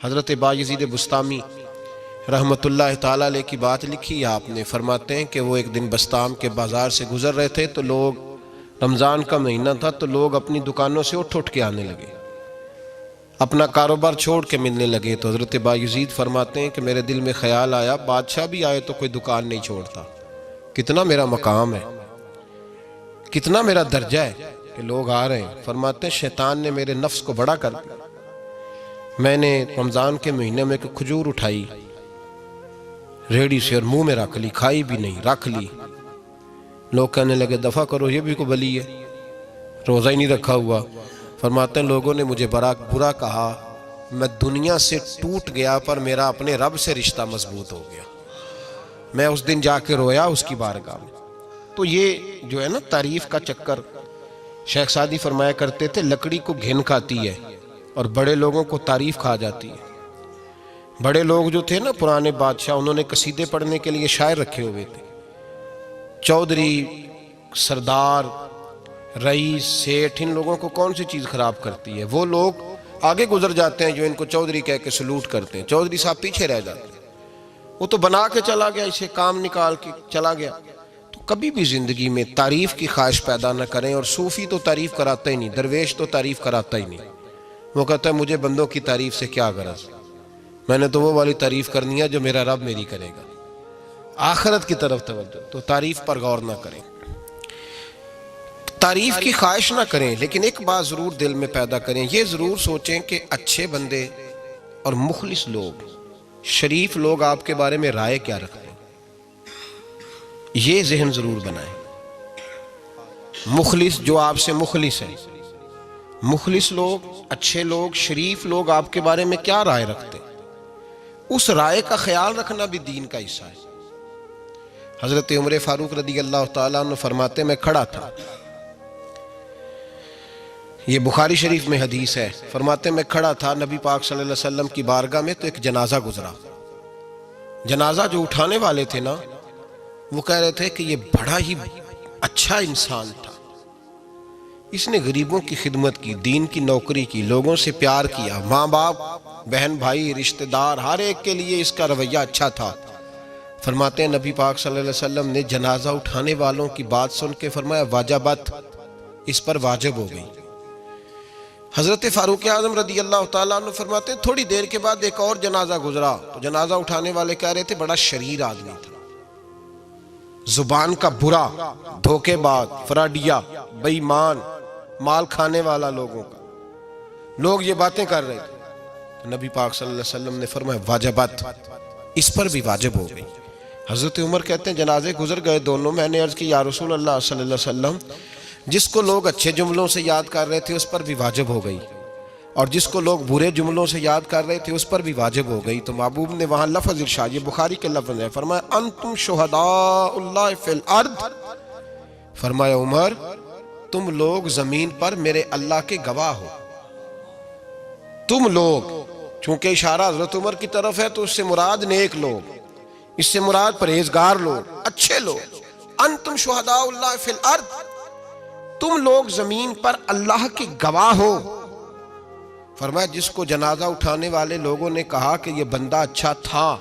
حضرت بایزید بسطامی رحمتاللہ تعالیٰ علیہ کی بات لکھی آپ نے، فرماتے ہیں کہ وہ ایک دن بسطام کے بازار سے گزر رہے تھے تو لوگ، رمضان کا مہینہ تھا تو لوگ اپنی دکانوں سے اٹھ کے آنے لگے، اپنا کاروبار چھوڑ کے ملنے لگے۔ تو حضرت بایزید فرماتے ہیں کہ میرے دل میں خیال آیا، بادشاہ بھی آئے تو کوئی دکان نہیں چھوڑتا، کتنا میرا مقام ہے، کتنا میرا درجہ ہے کہ لوگ آ رہے ہیں۔ فرماتے ہیں شیطان نے میرے نفس کو بڑا کر دیا، میں نے رمضان کے مہینے میں ایک کھجور اٹھائی ریڑھی سے اور منہ میں رکھ لی، کھائی بھی نہیں، رکھ لی۔ لوگ کہنے لگے دفع کرو، یہ بھی کو بلی ہے، روزہ ہی نہیں رکھا ہوا۔ فرماتے ہیں لوگوں نے مجھے برا کہا، میں دنیا سے ٹوٹ گیا پر میرا اپنے رب سے رشتہ مضبوط ہو گیا۔ میں اس دن جا کے رویا اس کی بارگاہ میں۔ تو یہ جو ہے نا تعریف کا چکر، شیخ سعدی فرمایا کرتے تھے لکڑی کو گھن کھاتی ہے اور بڑے لوگوں کو تعریف کھا جاتی ہے۔ بڑے لوگ جو تھے نا پرانے بادشاہ، انہوں نے قصیدے پڑھنے کے لیے شاعر رکھے ہوئے تھے، چودھری، سردار، رئیس، سیٹھ، ان لوگوں کو کون سی چیز خراب کرتی ہے؟ وہ لوگ آگے گزر جاتے ہیں جو ان کو چودھری کہہ کے سلوٹ کرتے ہیں، چودھری صاحب پیچھے رہ جاتے ہیں، وہ تو بنا کے چلا گیا، اسے کام نکال کے چلا گیا۔ تو کبھی بھی زندگی میں تعریف کی خواہش پیدا نہ کریں، اور صوفی تو تعریف کراتا ہی نہیں، درویش تو تعریف کراتا ہی نہیں۔ وہ کہتا ہے مجھے بندوں کی تعریف سے کیا غرض، میں نے تو وہ والی تعریف کرنی ہے جو میرا رب میری کرے گا۔ آخرت کی طرف توجہ، تو تعریف پر غور نہ کریں، تعریف کی خواہش نہ کریں، لیکن ایک بات ضرور دل میں پیدا کریں، یہ ضرور سوچیں کہ اچھے بندے اور مخلص لوگ، شریف لوگ آپ کے بارے میں رائے کیا رکھتے ہیں، یہ ذہن ضرور بنائیں۔ مخلص جو آپ سے مخلص ہے، مخلص لوگ، اچھے لوگ، شریف لوگ آپ کے بارے میں کیا رائے رکھتے ہیں، اس رائے کا خیال رکھنا بھی دین کا حصہ ہے۔ حضرت عمر فاروق رضی اللہ تعالیٰ عنہ فرماتے میں کھڑا تھا، یہ بخاری شریف میں حدیث ہے، فرماتے میں کھڑا تھا نبی پاک صلی اللہ علیہ وسلم کی بارگاہ میں، تو ایک جنازہ گزرا۔ جنازہ جو اٹھانے والے تھے نا، وہ کہہ رہے تھے کہ یہ بڑا ہی اچھا انسان تھا، اس نے غریبوں کی خدمت کی، دین کی نوکری کی، لوگوں سے پیار کیا، ماں باپ، بہن بھائی، رشتہ دار، ہر ایک کے لیے اس کا رویہ اچھا تھا۔ فرماتے ہیں نبی پاک صلی اللہ علیہ وسلم نے جنازہ اٹھانے والوں کی بات سن کے فرمایا واجبت، اس پر واجب ہو گئی۔ حضرت فاروق اعظم رضی اللہ تعالیٰ عنہ فرماتے ہیں تھوڑی دیر کے بعد ایک اور جنازہ گزرا، تو جنازہ اٹھانے والے کہہ رہے تھے بڑا شریر آدمی تھا، زبان کا برا، دھوکے باز، فراڈیا، بے ایمان، مال کھانے والا لوگوں کا، لوگ یہ باتیں کر رہے تھے۔ تو نبی پاک صلی اللہ علیہ وسلم نے فرمایا واجبت، اس پر بھی واجب ہو گئی۔ حضرت عمر کہتے ہیں جنازے گزر گئے دونوں، میں نے عرض کی یا رسول اللہ صلی اللہ علیہ وسلم، جس کو لوگ اچھے جملوں سے یاد کر رہے تھے اس پر بھی واجب ہو گئی، اور جس کو لوگ برے جملوں سے یاد کر رہے تھے اس پر بھی واجب ہو گئی۔ تو محبوب نے وہاں لفظ ارشاد، یہ بخاری کے لفظ ہے، فرمایا انتم شہداء اللہ فی الارض، فرمایا عمر تم لوگ زمین پر میرے اللہ کے گواہ ہو، تم لوگ، چونکہ اشارہ حضرت عمر کی طرف ہے تو اس سے مراد نیک لوگ، اس سے مراد پرہیزگار لوگ، اچھے لوگ، انتم شہداء اللہ فی الارض، تم لوگ زمین پر اللہ کے گواہ ہو۔ فرمایا جس کو جنازہ اٹھانے والے لوگوں نے کہا کہ یہ بندہ اچھا تھا،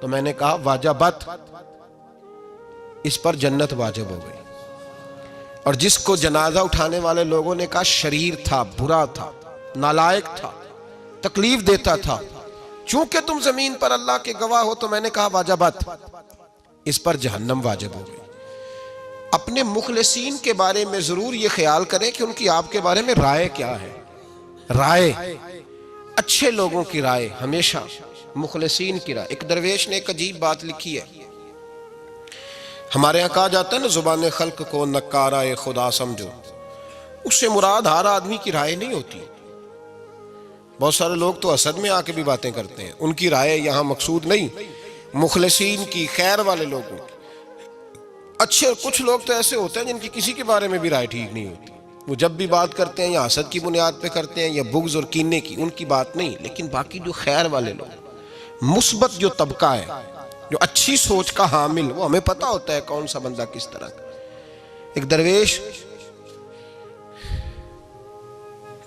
تو میں نے کہا واجبت، اس پر جنت واجب ہو گئی، اور جس کو جنازہ اٹھانے والے لوگوں نے کہا شریر تھا، برا تھا، نالائق تھا، تکلیف دیتا تھا، چونکہ تم زمین پر اللہ کے گواہ ہو، تو میں نے کہا واجبت، اس پر جہنم واجب ہو گئی۔ اپنے مخلصین کے بارے میں ضرور یہ خیال کریں کہ ان کی آپ کے بارے میں رائے کیا ہے، رائے، اچھے لوگوں کی رائے، ہمیشہ مخلصین کی رائے۔ ایک درویش نے ایک عجیب بات لکھی ہے، ہمارے یہاں کہا جاتا ہے نا زبان خلق کو نکارہ خدا سمجھو، اس سے مراد ہر آدمی کی رائے نہیں ہوتی، بہت سارے لوگ تو حسد میں آ کے بھی باتیں کرتے ہیں، ان کی رائے یہاں مقصود نہیں، مخلصین کی، خیر والے لوگوں کی، اچھے۔ کچھ لوگ تو ایسے ہوتے ہیں جن کی کسی کے بارے میں بھی رائے ٹھیک نہیں ہوتی، وہ جب بھی بات کرتے ہیں یا حسد کی بنیاد پہ کرتے ہیں یا بغض اور کینے کی، ان کی بات نہیں، لیکن باقی جو خیر والے لوگ، مثبت جو طبقہ ہے، جو اچھی سوچ کا حامل، وہ ہمیں پتہ ہوتا ہے کون سا بندہ کس طرح کا۔ ایک درویش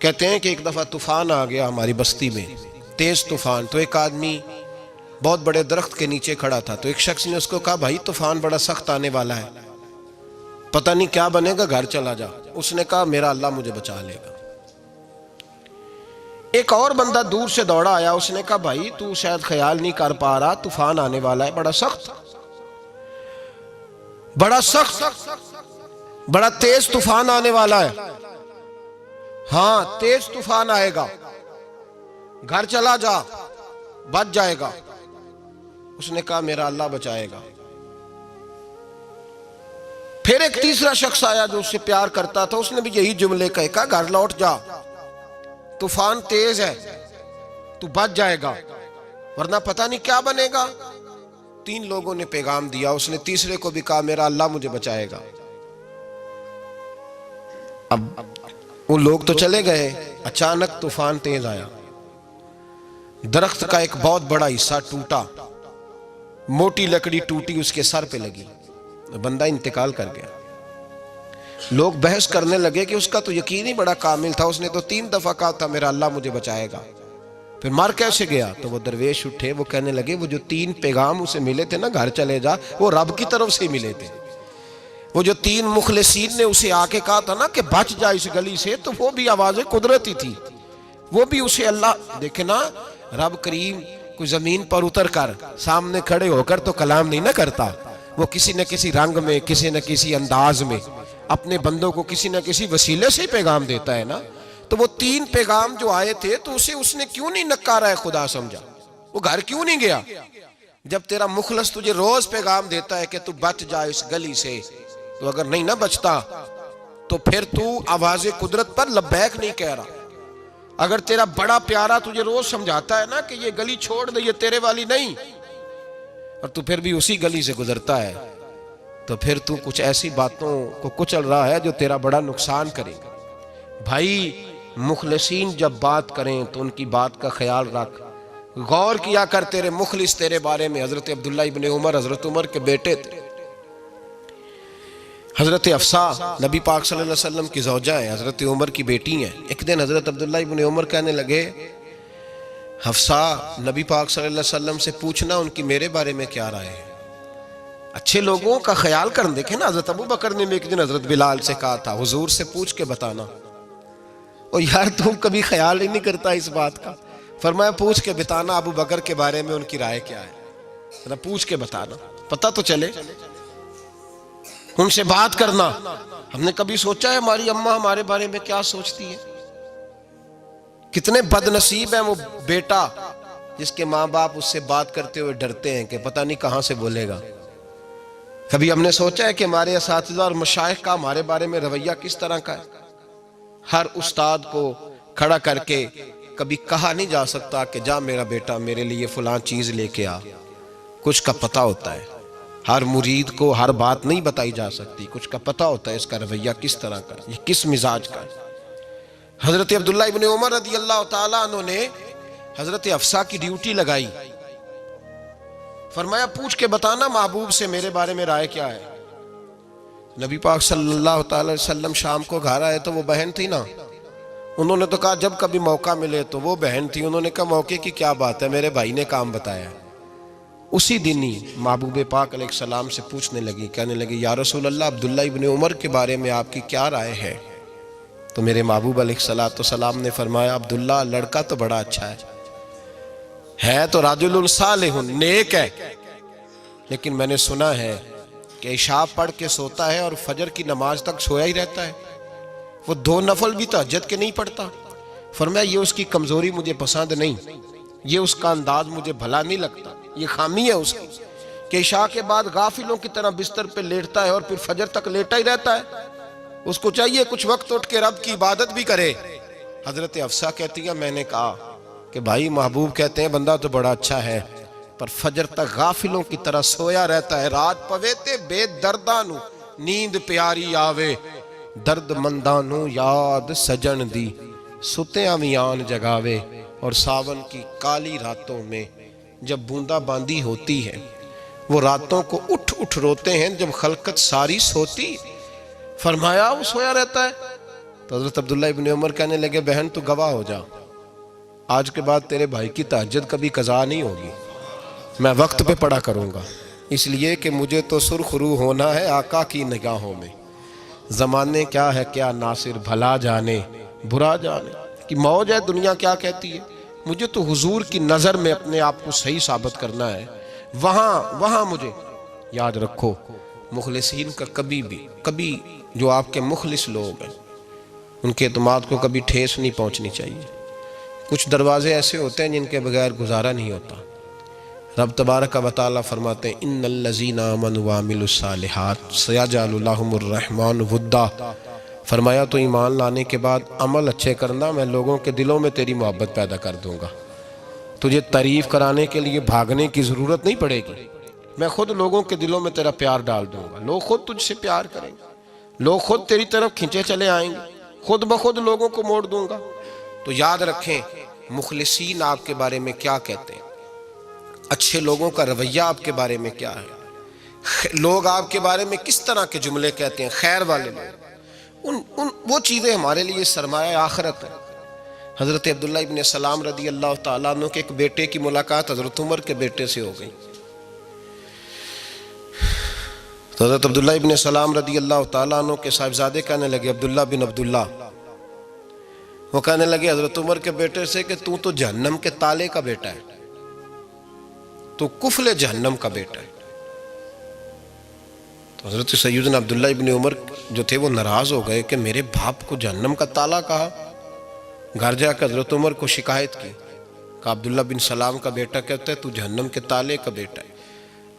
کہتے ہیں کہ ایک دفعہ طوفان آ گیا ہماری بستی میں، تیز طوفان. تو ایک آدمی بہت بڑے درخت کے نیچے کھڑا تھا, تو ایک شخص نے اس کو کہا بھائی طوفان بڑا سخت آنے والا ہے, پتہ نہیں کیا بنے گا, گھر چلا جا. اس نے کہا میرا اللہ مجھے بچا لے گا. ایک اور بندہ دور سے دوڑا آیا, اس نے کہا بھائی تو شاید خیال نہیں کر پا رہا, طوفان آنے والا ہے بڑا سخت, بڑا تیز طوفان آنے والا ہے. ہاں تیز طوفان آئے گا, گھر چلا جا بچ جائے گا. اس نے کہا میرا اللہ بچائے گا. پھر ایک تیسرا شخص آیا جو اس سے پیار کرتا تھا, اس نے بھی یہی جملے کہا گھر لوٹ جا, طوفان تیز ہے, تو بچ جائے گا ورنہ پتہ نہیں کیا بنے گا. 3 لوگوں نے پیغام دیا, اس نے تیسرے کو بھی کہا میرا اللہ مجھے بچائے گا. اب وہ لوگ تو چلے گئے, اچانک طوفان تیز آیا, درخت کا ایک بہت بڑا حصہ ٹوٹا, موٹی لکڑی ٹوٹی اس کے سر پہ لگی, بندہ انتقال کر گیا. لوگ بحث کرنے لگے کہ اس کا تو یقین ہی بڑا کامل تھا, اس نے تو 3 دفعہ کہا تھا میرا اللہ مجھے بچائے گا, پھر مر کیسے گیا؟ تو وہ درویش اٹھے, وہ کہنے لگے وہ جو 3 پیغام اسے ملے تھے نا گھر چلے جا, وہ رب کی طرف سے ملے تھے. وہ جو 3 مخلصین نے اسے آ کے کہا تھا نا کہ بچ جا اس گلی سے, تو وہ بھی آواز قدرتی تھی, وہ بھی اسے اللہ. دیکھیں نا رب کریم کوئی زمین پر اتر کر سامنے کھڑے ہو کر تو کلام نہیں نہ کرتا, وہ کسی نہ کسی رنگ میں, کسی نہ کسی انداز میں اپنے بندوں کو کسی نہ کسی وسیلے سے پیغام دیتا ہے نا. تو وہ 3 پیغام جو آئے تھے تو اسے اس نے کیوں نہیں نکارا ہے خدا سمجھا, وہ گھر کیوں نہیں گیا؟ جب تیرا مخلص تجھے روز پیغام دیتا ہے کہ تو بچ جا اس گلی سے, تو اگر نہیں نہ بچتا تو پھر تو آواز قدرت پر لبیک نہیں کہہ رہا. اگر تیرا بڑا پیارا تجھے روز سمجھاتا ہے نا کہ یہ گلی چھوڑ دے, یہ تیرے والی نہیں, اور تو پھر بھی اسی گلی سے گزرتا ہے, تو پھر تو کچھ ایسی باتوں کو کچل رہا ہے جو تیرا بڑا نقصان کرے گا. بھائی مخلصین جب بات کریں تو ان کی بات کا خیال رکھ, غور کیا کر. تیرے مخلص تیرے بارے میں حضرت عبداللہ ابن عمر, حضرت عمر کے بیٹے تھے, حضرت حفصہ نبی پاک صلی اللہ علیہ وسلم کی زوجہ ہیں, حضرت عمر کی بیٹی ہیں. ایک دن حضرت عبداللہ ابن عمر کہنے لگے حفصہ نبی پاک صلی اللہ علیہ وسلم سے پوچھنا ان کی میرے بارے میں کیا رائے ہے, اچھے لوگوں کا خیال کرنا. دیکھیں نا حضرت ابو بکر نے ایک دن حضرت بلال سے کہا تھا حضور سے پوچھ کے بتانا, اور یار تم کبھی خیال ہی نہیں کرتا اس بات کا. فرمایا پوچھ کے بتانا ابو بکر کے بارے میں ان کی رائے کیا ہے, پوچھ کے بتانا, پتہ تو چلے, ان سے بات کرنا. ہم نے کبھی سوچا ہے ہماری اماں ہمارے بارے میں کیا سوچتی ہے؟ کتنے بد نصیب ہیں وہ بیٹا جس کے ماں باپ اس سے بات کرتے ہوئے ڈرتے ہیں کہ پتہ نہیں کہاں سے بولے گا. کبھی ہم نے سوچا ہے کہ ہمارے اساتذہ اور مشائخ کا ہمارے بارے میں رویہ کس طرح کا ہے؟ ہر استاد کو کھڑا کر کے کبھی کہا نہیں جا سکتا کہ جا میرا بیٹا میرے لیے فلاں چیز لے کے آ, کچھ کا پتہ ہوتا ہے. ہر مرید کو ہر بات نہیں بتائی جا سکتی, کچھ کا پتہ ہوتا ہے اس کا رویہ کس طرح کا, یہ کس مزاج کا ہے. حضرت عبداللہ ابن عمر رضی اللہ تعالیٰ عنہ نے حضرت حفصہ کی ڈیوٹی لگائی, فرمایا پوچھ کے بتانا محبوب سے میرے بارے میں رائے کیا ہے. نبی پاک صلی اللہ تعالی وسلم شام کو گھر آئے تو وہ بہن تھی نا, انہوں نے تو کہا جب کبھی موقع ملے تو وہ بہن تھی, انہوں نے کہا موقع کی کیا بات ہے, میرے بھائی نے کام بتایا. اسی دن ہی محبوب پاک علیہ السلام سے پوچھنے لگی, کہنے لگی یا رسول اللہ عبداللہ ابن عمر کے بارے میں آپ کی کیا رائے ہے؟ تو میرے محبوب علیہ السلام نے فرمایا عبداللہ لڑکا تو بڑا اچھا ہے تو رجل صالح نیک ہے, لیکن میں نے سنا ہے کہ عشاء پڑھ کے سوتا ہے اور فجر کی نماز تک سویا ہی رہتا ہے, وہ 2 نفل بھی تہجد کے نہیں پڑھتا. فرمایا یہ اس کی کمزوری مجھے پسند نہیں, یہ اس کا انداز مجھے بھلا نہیں لگتا, یہ خامی ہے اس کی کہ عشاء کے بعد غافلوں کی طرح بستر پہ لیٹتا ہے اور پھر فجر تک لیٹا ہی رہتا ہے. اس کو چاہیے کچھ وقت اٹھ کے رب کی عبادت بھی کرے. حضرت حفصہ کہتی ہے میں نے کہا کہ بھائی محبوب کہتے ہیں بندہ تو بڑا اچھا ہے پر فجر تک غافلوں کی طرح سویا رہتا ہے. رات پویتے بے دردانو نیند پیاری آوے, درد مندانو یاد سجن دی ستیاں میان جگاوے. اور ساون کی کالی راتوں میں جب بوندا باندی ہوتی ہے وہ راتوں کو اٹھ اٹھ روتے ہیں جب خلقت ساری سوتی. فرمایا وہ سویا رہتا ہے. تو حضرت عبداللہ ابن عمر کہنے لگے بہن تو گواہ ہو جا, آج کے بعد تیرے بھائی کی تہجد کبھی قضا نہیں ہوگی، میں وقت پہ پڑھا کروں گا، اس لیے کہ مجھے تو سرخ روح ہونا ہے آقا کی نگاہوں میں۔ زمانے کیا ہے کیا ناصر، بھلا جانے برا جانے کہ موج ہے دنیا کیا کہتی ہے، مجھے تو حضور کی نظر میں اپنے آپ کو صحیح ثابت کرنا ہے۔ وہاں مجھے یاد رکھو، مخلصین کا کبھی جو آپ کے مخلص لوگ ہیں ان کے اعتماد کو کبھی ٹھیس نہیں پہنچنی چاہیے۔ کچھ دروازے ایسے ہوتے ہیں جن کے بغیر گزارا نہیں ہوتا۔ رب تبارک و تعالیٰ فرماتے ہیں ان الذین آمنوا وعملوا الصالحات سیجعل لهم الرحمن ودا، فرمایا تو ایمان لانے کے بعد عمل اچھے کرنا، میں لوگوں کے دلوں میں تیری محبت پیدا کر دوں گا۔ تجھے تعریف کرانے کے لیے بھاگنے کی ضرورت نہیں پڑے گی، میں خود لوگوں کے دلوں میں تیرا پیار ڈال دوں گا، لوگ خود تجھ سے پیار کریں گے، لوگ خود تیری طرف کھنچے چلے آئیں گے، خود بخود لوگوں کو موڑ دوں گا۔ تو یاد رکھیں مخلصین آپ کے بارے میں کیا کہتے ہیں، اچھے لوگوں کا رویہ آپ کے بارے میں کیا ہے، لوگ آپ کے بارے میں کس طرح کے جملے کہتے ہیں، خیر والے لوگ، وہ چیزیں ہمارے لیے سرمایہ آخرت ہے۔ حضرت عبداللہ ابن سلام رضی اللہ تعالیٰ عنہ کے ایک بیٹے کی ملاقات حضرت عمر کے بیٹے سے ہو گئی۔ تو حضرت عبداللہ ابن سلام رضی اللہ تعالیٰ عنہ کے صاحبزادے کہنے لگے عبداللہ بن عبداللہ، وہ کہنے لگے حضرت عمر کے بیٹے سے کہ تو جہنم کے تالے کا بیٹا ہے، تو کفل جہنم کا بیٹا ہے۔ تو حضرت سیدنا عبداللہ ابن عمر جو تھے وہ ناراض ہو گئے کہ میرے باپ کو جہنم کا تالا کہا۔ گھر جا کر حضرت عمر کو شکایت کی، کہ عبداللہ بن سلام کا بیٹا کہتا ہے تو جہنم کے تالے کا بیٹا ہے۔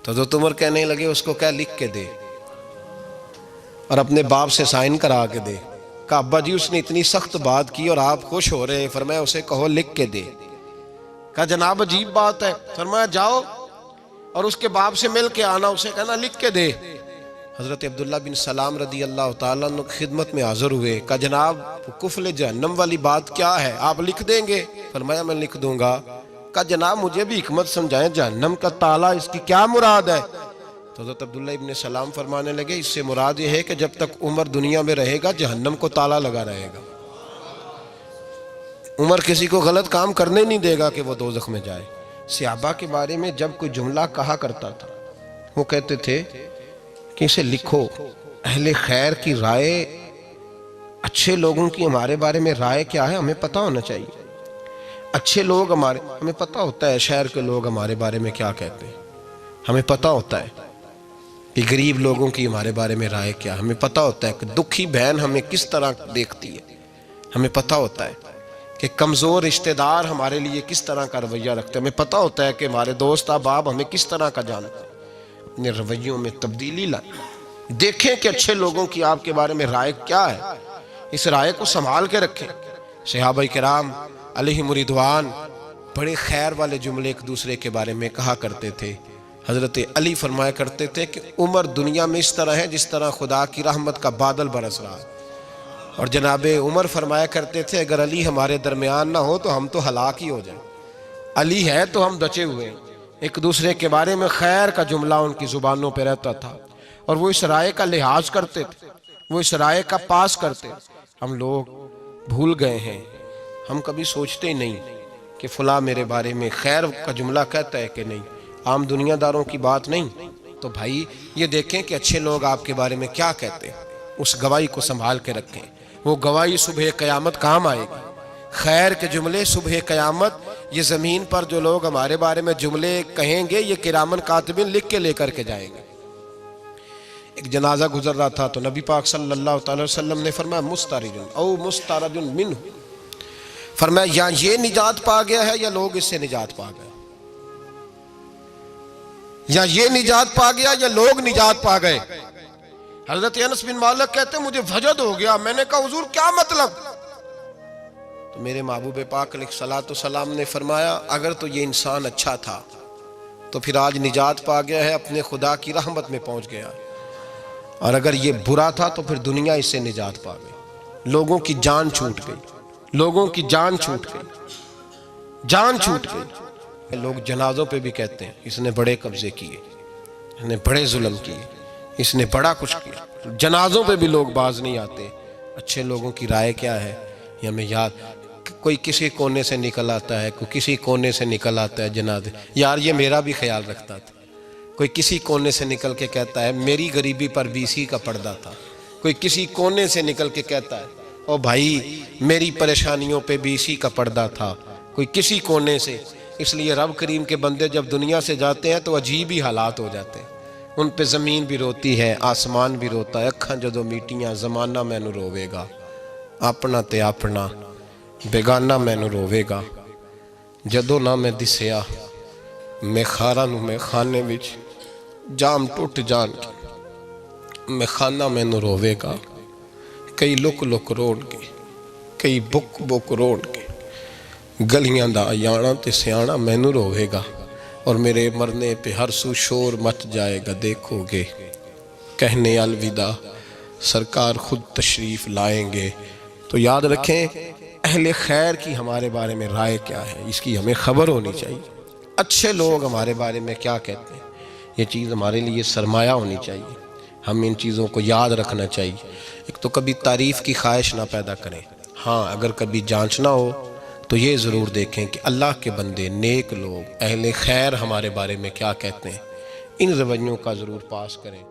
تو حضرت عمر کہنے لگے اس کو کیا لکھ کے دے اور اپنے باپ سے سائن کرا کے دے۔ کہا ابا جی اس نے اتنی سخت بات کی اور آپ خوش ہو رہے ہیں، فرمایا اسے کہو لکھ کے دے۔ کہا جناب عجیب بات ہے، فرمایا جاؤ اور اس کے باپ سے مل کے آنا، اسے کہنا لکھ کے دے۔ حضرت عبداللہ بن سلام رضی اللہ تعالیٰ عنہ خدمت میں حاضر ہوئے، کہا جناب کفل جہنم والی بات کیا ہے، آپ لکھ دیں گے؟ فرمایا میں لکھ دوں گا۔ کہا جناب مجھے بھی حکمت سمجھائیں، جہنم کا تالا اس کی کیا مراد ہے؟ تو حضرت عبداللہ ابن سلام فرمانے لگے اس سے مراد یہ ہے کہ جب تک عمر دنیا میں رہے گا جہنم کو تالا لگا رہے گا، عمر کسی کو غلط کام کرنے نہیں دے گا کہ وہ دوزخ میں جائے۔ صحابہ کے بارے میں جب کوئی جملہ کہا کرتا تھا وہ کہتے تھے کہ اسے لکھو، اہل خیر کی رائے، اچھے لوگوں کی ہمارے بارے میں رائے کیا ہے ہمیں پتہ ہونا چاہیے۔ اچھے لوگ ہمیں پتہ ہوتا ہے شہر کے لوگ ہمارے بارے میں کیا کہتے ہیں، ہمیں پتہ ہوتا ہے کہ غریب لوگوں کی ہمارے بارے میں رائے کیا، ہمیں پتہ ہوتا ہے کہ دکھی بہن ہمیں کس طرح دیکھتی ہے، ہمیں پتہ ہوتا ہے کہ کمزور رشتہ دار ہمارے لیے کس طرح کا رویہ رکھتے ہیں، ہمیں پتہ ہوتا ہے کہ ہمارے دوست احباب ہمیں کس طرح کا جانتے ہیں۔ اپنے رویوں میں تبدیلی لائیں، دیکھیں کہ اچھے لوگوں کی آپ کے بارے میں رائے کیا ہے، اس رائے کو سنبھال کے رکھیں۔ صحابہ کرام علیہم رضوان بڑے خیر والے جملے ایک دوسرے کے بارے میں کہا کرتے تھے۔ حضرت علی فرمایا کرتے تھے کہ عمر دنیا میں اس طرح ہے جس طرح خدا کی رحمت کا بادل برس رہا ہے، اور جناب عمر فرمایا کرتے تھے اگر علی ہمارے درمیان نہ ہو تو ہم تو ہلاک ہی ہو جائیں، علی ہے تو ہم بچے ہوئے ہیں۔ ایک دوسرے کے بارے میں خیر کا جملہ ان کی زبانوں پہ رہتا تھا، اور وہ اس رائے کا لحاظ کرتے تھے، وہ اس رائے کا پاس کرتے۔ ہم لوگ بھول گئے ہیں، ہم کبھی سوچتے ہی نہیں کہ فلاں میرے بارے میں خیر کا جملہ کہتا ہے کہ نہیں، عام دنیا داروں کی بات نہیں۔ تو بھائی یہ دیکھیں کہ اچھے لوگ آپ کے بارے میں کیا کہتے ہیں، اس گواہی کو سنبھال کے رکھیں، وہ گواہی صبح قیامت کام آئے گی۔ خیر کے جملے صبح قیامت، یہ زمین پر جو لوگ ہمارے بارے میں جملے کہیں گے یہ کرامن کاتبین لکھ کے لے کر کے جائیں گے۔ ایک جنازہ گزر رہا تھا تو نبی پاک صلی اللہ تعالی وسلم نے فرمایا مسترج او مسترج منہ، فرمایا یا یہ نجات پا گیا ہے یا لوگ اس سے نجات پا گئے، یا یہ نجات پا گیا یا لوگ نجات پا گئے۔ حضرت انس بن مالک کہتے ہیں مجھے وجد ہو گیا، میں نے کہا حضور کیا مطلب؟ تو میرے محبوب پاک علیہ الصلوۃ والسلام نے فرمایا اگر تو یہ انسان اچھا تھا تو پھر آج نجات پا گیا ہے، اپنے خدا کی رحمت میں پہنچ گیا، اور اگر یہ برا تھا تو پھر دنیا اس سے نجات پا گئی۔ لوگوں کی جان چھوٹ گئی، لوگوں کی جان چھوٹ گئی، جان چھوٹ گئی۔ لوگ جنازوں پہ بھی کہتے ہیں اس نے بڑے قبضے کیے، اس نے بڑے ظلم کیے، اس نے بڑا کچھ کیا۔ جنازوں پہ بھی لوگ باز نہیں آتے۔ اچھے لوگوں کی رائے کیا ہے یہ ہمیں یاد، کوئی کسی کونے سے نکل آتا ہے، کوئی کسی کونے سے نکل آتا ہے جنازے. یار یہ میرا بھی خیال رکھتا تھا. کوئی کسی کونے سے نکل کے کہتا ہے میری غریبی پر BC کا پردہ تھا. کوئی کسی کونے سے نکل کے کہتا ہے او بھائی میری پریشانیوں پہ BC کا پردہ تھا. کوئی کسی کونے سے. اس لیے رب کریم کے بندے جب دنیا سے جاتے ہیں تو عجیب ہی حالات ہو جاتے ہیں. ان پہ زمین بھی روتی ہے، آسمان بھی روتا ہے. اکھاں جدوں میٹیاں زمانہ مینوں روے گا، اپنا تے اپنا بیگانہ مینوں روے گا. جدوں نہ میں دسیا میں خاراں نوں میں خانے وچ جام ٹوٹ جان کے میں خانہ مینوں روے گا. کئی لک لک روڑ کے، کئی بک بک روڑ کے گلیاں دا یانا تے سیانا مینوں روے گا. اور میرے مرنے پہ ہر سو شور مچ جائے گا، دیکھو گے کہنے الوداع سرکار خود تشریف لائیں گے. تو یاد رکھیں اہل خیر کی ہمارے بارے میں رائے کیا ہے، اس کی ہمیں خبر ہونی چاہیے. اچھے لوگ ہمارے بارے میں کیا کہتے ہیں، یہ چیز ہمارے لیے سرمایہ ہونی چاہیے. ہم ان چیزوں کو یاد رکھنا چاہیے. ایک تو کبھی تعریف کی خواہش نہ پیدا کریں. ہاں اگر کبھی جانچنا ہو تو یہ ضرور دیکھیں کہ اللہ کے بندے، نیک لوگ، اہل خیر ہمارے بارے میں کیا کہتے ہیں. ان رویوں کا ضرور پاس کریں.